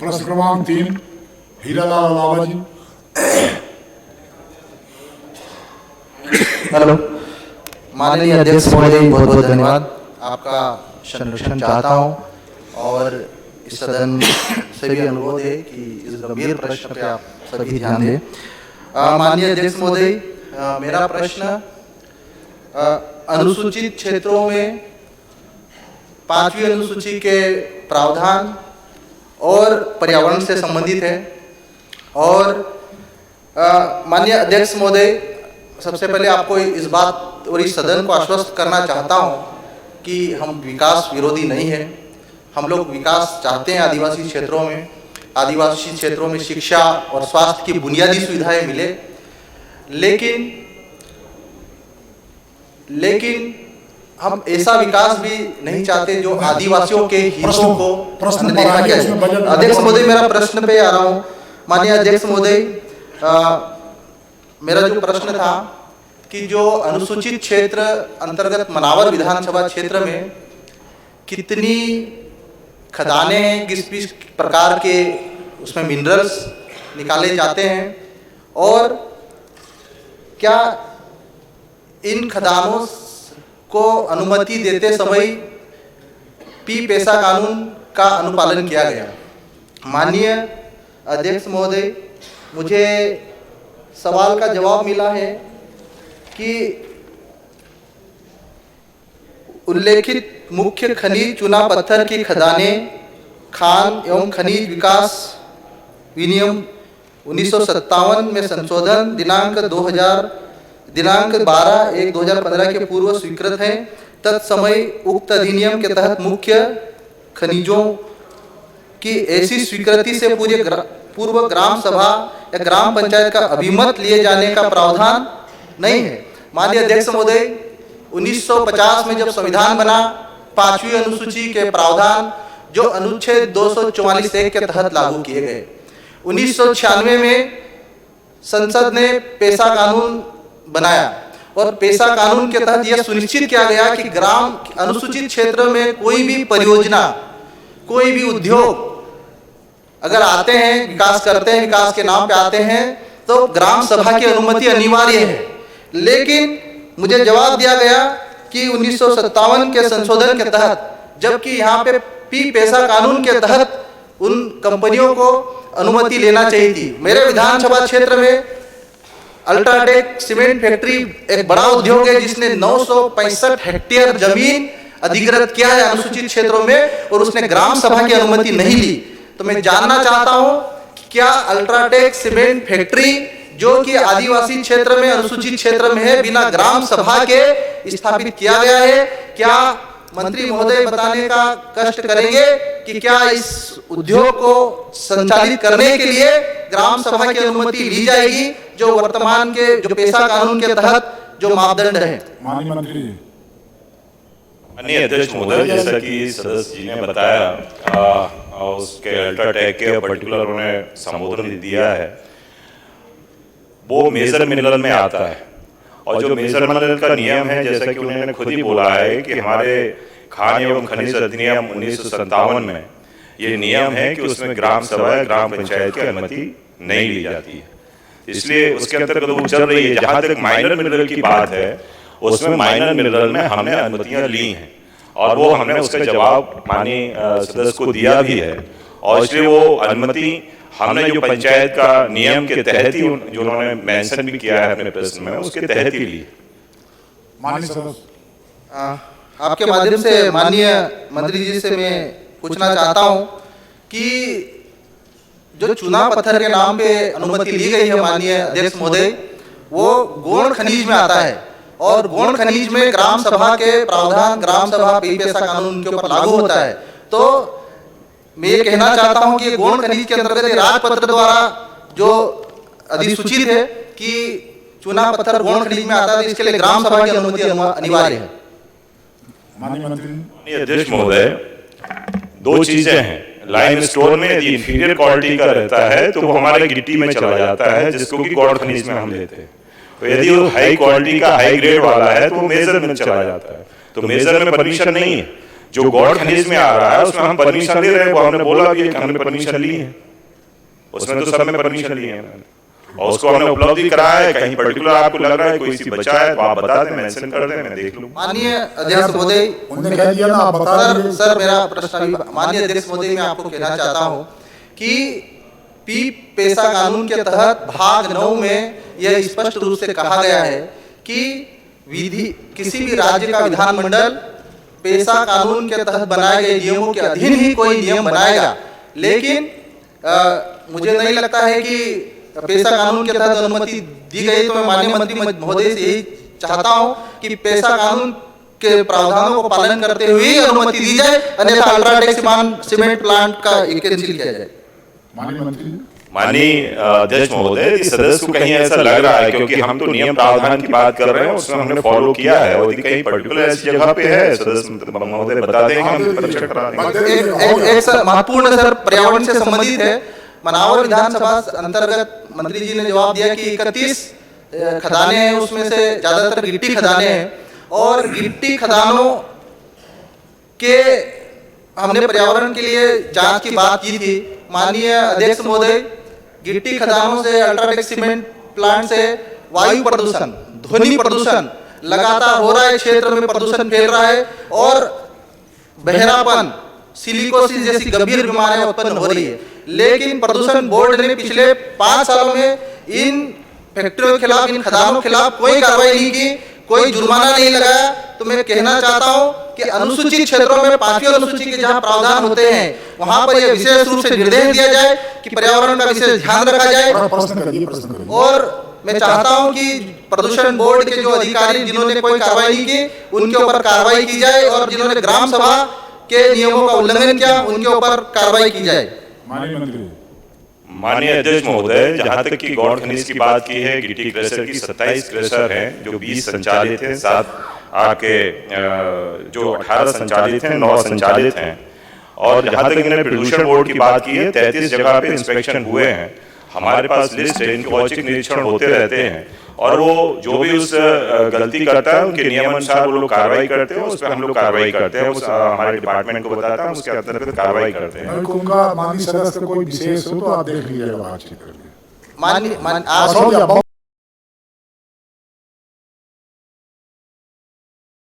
प्रश्न क्रमांक 3 हीरालाल अलावा जी। हेलो माननीय अध्यक्ष महोदय, बहुत बहुत धन्यवाद। आपका संरक्षण चाहता हूं और इस सदन से भी अनुरोध है कि इस गंभीर प्रश्न पे आप सभी ध्यान दें। माननीय अध्यक्ष महोदय, मेरा प्रश्न अनुसूचित क्षेत्रों में 5वीं अनुसूची के प्रावधान और पर्यावरण से संबंधित है। और माननीय अध्यक्ष महोदय, सबसे पहले आपको इस बात और इस सदन को आश्वस्त करना चाहता हूं कि हम विकास विरोधी नहीं है। हम लोग विकास चाहते हैं आदिवासी क्षेत्रों में। आदिवासी क्षेत्रों में शिक्षा और स्वास्थ्य की बुनियादी सुविधाएं मिले, लेकिन हम ऐसा विकास भी नहीं चाहते जो आदिवासियों के हितों को देखा जाए। अध्यक्ष महोदय, मेरा प्रश्न पे आ रहा हूँ। माननीय अध्यक्ष महोदय, मेरा जो प्रश्न था कि जो अनुसूचित क्षेत्र अंतर्गत मनावर विधानसभा क्षेत्र में कितनी खदानें हैं, किस प्रकार के उसमें मिनरल्स निकाले जाते हैं, और क्या इन खदानों को अनुमति देते समय पी पेशा कानून का अनुपालन किया गया। माननीय अध्यक्ष महोदय, मुझे सवाल का जवाब मिला है कि उल्लेखित मुख्य खनिज चूना पत्थर की खदानें खान एवं खनिज विकास विनियम 1957 में संशोधन दिनांक 12/1/2015 के पूर्व स्वीकृत हैं। तत्समय उक्त अधिनियम के तहत मुख्य खनिजों की ऐसी स्वीकृति से पूर्व ग्राम सभा या ग्राम पंचायत का अभिमत लिए जाने का प्रावधान नहीं है। माननीय अध्यक्ष महोदय, 1950 में जब संविधान बना, 5वीं अनुसूची के प्रावधान जो अनुच्छेद 244 के तहत लागू किए गए। 1996 में संसद ने पेशा कानून बनाया और पेशा कानून के तहत यह सुनिश्चित किया गया कि ग्राम अनुसूचित क्षेत्र में कोई भी परियोजना, कोई भी उद्योग अगर आते हैं, विकास करते हैं, विकास के नाम पे आते हैं, तो ग्राम सभा की अनुमति अनिवार्य है। लेकिन मुझे जवाब दिया गया कि 1957 के संशोधन के तहत, जबकि यहाँ पे पी पेशा कानून के तहत उन कंपनियों को अनुमति लेना चाहिए थी। मेरे विधानसभा क्षेत्र में अल्ट्राटेक सीमेंट फैक्ट्री एक बड़ा उद्योग है जिसने 965 हेक्टेयर जमीन अधिग्रहित किया है अनुसूचित क्षेत्रों में, और उसने ग्राम सभा की अनुमति नहीं ली। तो मैं जानना चाहता हूं कि क्या अल्ट्राटेक सीमेंट फैक्ट्री जो कि आदिवासी क्षेत्र में, अनुसूचित क्षेत्र में है, बिना ग्राम सभा के स्थापित किया गया है? क्या मंत्री महोदय बताने का कष्ट करेंगे कि क्या इस उद्योग को संचालित करने के लिए ग्राम सभा की अनुमति ली जाएगी, जो वर्तमान के जो पेशा कानून के तहत जो मापदंड है? माननीय मंत्री जी। माननीय अध्यक्ष महोदय, जैसा कि सदस्य जी ने बताया, उसके अल्ट्राटेक के पर्टिकुलर उन्होंने संबोधन दिया है, वो मेजर मिनरल में आता है। और जो मेजर मिनरल का नियम है, जैसा कि उन्होंने खुद ही बोला है कि हमारे खान एवं खनिज अधिनियम 1957 में ये नियम है कि उसमें ग्राम सभा या ग्राम पंचायत की अनुमति नहीं ली जाती है। इसलिए उसके अंतर्गत वो चल रही है। जहाँ तक माइनर मिनरल की बात है, उसमें माइनर मिनरल में हमने अनुमतियां ली हैं और वो हमने उसका जवाब माननीय सदस्य को दिया भी है। और इसलिए वो अनुमति हमने जो पंचायत का नियम के तहत ही, जो उन्होंने मेंशन भी किया है अपने प्रश्न में, उसके तहत ही ली। माननीय सदस्य, आपके माध्यम से माननीय मंत्री जी से मैं पूछना चाहता हूं कि जो चूना पत्थर के नाम पे अनुमति ली गई है माननीय अध्यक्ष महोदय, वो गौण खनिज में आता है, और गौण खनिज में ग्राम सभा के प्रावधान, ग्राम सभा पी पेशा कानून के ऊपर लागू होता है। तो मैं ये कहना चाहता हूं कि गौण खनिज के अंतर्गत राजपत्र द्वारा जो अधिसूचित है कि चूना पत्थर गौण खनिज में आता है, इसके लिए ग्राम सभा की अनुमति अनिवार्य है। माननीय मंत्री। अध्यक्ष महोदय, दो चीजें हैं। लाइम स्टोन में यदि इंफीरियर क्वालिटी का रहता है तो वो हमारे गिट्टी में चला जाता है, जिसको कि गौण खनिज में हम लेते हैं। तो यदि वो हाई क्वालिटी का हाई ग्रेड वाला है तो वो मेजर में चला जाता है। तो मेजर में परमिशन नहीं है। जो गौड़ खनिज में आ रहा है उसमें हम परमिशन ले रहे हैं, वो हमने बोला भी है कि हमने परमिशन ली है, उसमें तो सब में परमिशन ली है और उसको हमने उपलब्धि कराया है। कहीं पर्टिकुलर आपको लग रहा है कोई सी बचा है तो आप बता दें, मेंशन कर दें, मैं देख लूं। माननीय अध्यक्ष महोदय, उन्होंने कह दिया ना, आप बता दीजिए। सर मेरा प्रश्न अभी, माननीय अध्यक्ष महोदय, मैं आपको कहना चाहता हूं कि पी पेशा कानून के तहत भाग 9 में यह स्पष्ट रूप से कहा गया है कि विधि किसी भी राज्य का विधानमंडल पेशा कानून के तहत बनाए गए नियमों के अधीन ही कोई नियम बनाएगा। लेकिन मुझे नहीं लगता है कि पेशा कानून के तहत अनुमति दी गई, तो मैं माननीय मंत्री महोदय से यही चाहता हूं कि पेशा कानून के प्रावधानों को पालन करते हुए ही अनुमति दी जाए, अन्यथा अल्ट्राटेक सीमेंट प्लांट का कैंसिल किया जाए। माननीय मंत्री, माननीय अध्यक्ष महोदय, सदस्य को कहीं ऐसा लग रहा है क्योंकि हम तो नियम प्रावधान की बात कर रहे हैं, उसमें हमने फॉलो किया है और यदि कहीं पर्टिकुलर ऐसी जगह पे है, सदस्य महोदय बता देंगे, हम परीक्षण करा देंगे। एक सर महत्वपूर्ण सर पर्यावरण से संबंधित है। मनावर विधानसभा अंतर्गत मंत्री जी ने जवाब दिया कि 31 खदानें हैं, उसमें से ज्यादातर गिट्टी खदानें हैं और गिट्टी खदानों के हमने पर्यावरण के लिए जांच की बात की थी। माननीय अध्यक्ष महोदय, गिट्टी खदानों से, अल्ट्राटेक सीमेंट प्लांट से वायु प्रदूषण, ध्वनि प्रदूषण लगातार हो रहा है, क्षेत्र में प्रदूषण फैल रहा है और बहरापन, सिलिकोसिस जैसी गंभीर बीमारियां उत्पन्न हो रही है। लेकिन प्रदूषण बोर्ड ने पिछले 5 सालों में इन फैक्ट्रियों के खिलाफ, इन खदानों के खिलाफ कोई कार्रवाई नहीं की, कोई जुर्माना नहीं लगाया। तो मैं कहना चाहता हूं कि अनुसूचित क्षेत्रों में 5वीं अनुसूची के जहां प्रावधान होते हैं वहां पर यह विशेष रूप से निर्देश दिया जाए कि पर्यावरण का विशेष ध्यान रखा जाए। प्रश्न करिए। और मैं चाहता हूं कि प्रदूषण बोर्ड के जो अधिकारी जिन्होंने कोई कार्रवाई नहीं की उनके ऊपर कार्रवाई की जाए और जिन्होंने ग्राम सभा के नियमों का उल्लंघन किया उनके ऊपर कार्रवाई की जाए। माननीय मंत्री, माननीय अध्यक्ष महोदय, जहां तक की गौड़ खनिज की बात की है, गिट्टी क्रशर की 27 क्रशर हैं जो 20 संचालित हैं, 7 आपके जो 18 संचालित हैं, 9 संचालित हैं। और जहां तक इन्होंने प्रदूषण बोर्ड की बात की है, 33 जगह पे इंस्पेक्शन हुए हैं। हमारे पास लिस्ट है, इनके औचक निरीक्षण होते रहते हैं और वो जो भी उस गलती करता है उनके नियमानुसार वो लोग कार्रवाई करते हैं, उस पर हम लोग कार्रवाई करते हैं, उस हमारे डिपार्टमेंट को बताता है, उसके अंतर्गत कार्रवाई करते हैं। मैं कहूँगा माननीय सदस्य कोई विशेष हो तो आप देख लीजिएगा, बातचीत करिए। माननीय